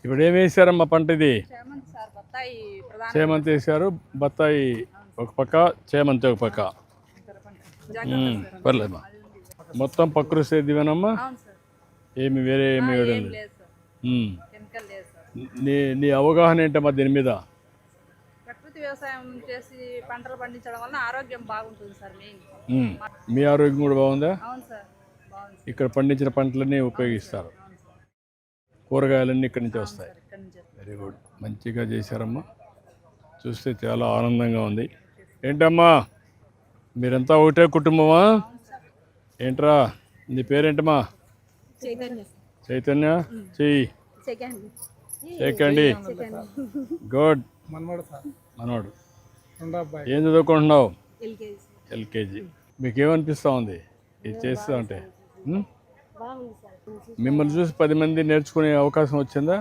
ఇప్పుడు ఏం వేసారమ్మా పంట ఇది? చేమంతి సార్, బత్తాయి ప్రధాన చేమంతి వేసారు, బత్తాయి ఒక పక్క, చేమంతి ఒక పక్క. పర్లేదమ్మా. మొత్తం ప్రకృతి సేద్యమేనమ్మా? అవును సార్. ఏమి వేరే ఏమి వేయడం ఏం లేదు. లేదు సార్, కెమికల్ లేదు సార్. నీ అవగాహన ఏంటమ్మా దీని మీద? ప్రకృతి వ్యవసాయం చేసి పంటలు పండించడం వల్ల ఆరోగ్యం బాగుంటుంది సార్. మెయిన్ మీ ఆరోగ్యం కూడా బాగుందా? అవును సార్, బాగుంది. ఇక్కడ పండించిన పంటలన్నీ ఉపయోగిస్తారు, కూరగాయలన్నీ ఇక్కడి నుంచి వస్తాయి. ఇక్కడ నుంచి వెరీ గుడ్, మంచిగా చేశారమ్మా. చూస్తే చాలా ఆనందంగా ఉంది. ఏంటమ్మా మీరంతా ఒకటే కుటుంబమా? ఏంట్రా నీ పేరేంటమ్మా? చైతన్య. చైతన్య, చెయ్యి చేకండి. గుడ్. మనవాడు ఏం చదువుకుంటున్నావు? ఎల్కేజీ. మీకేమనిపిస్తూ ఉంది ఇది చేస్తా ఉంటే? మిమ్మల్ని చూసి 10 మంది నేర్చుకునే అవకాశం వచ్చిందా?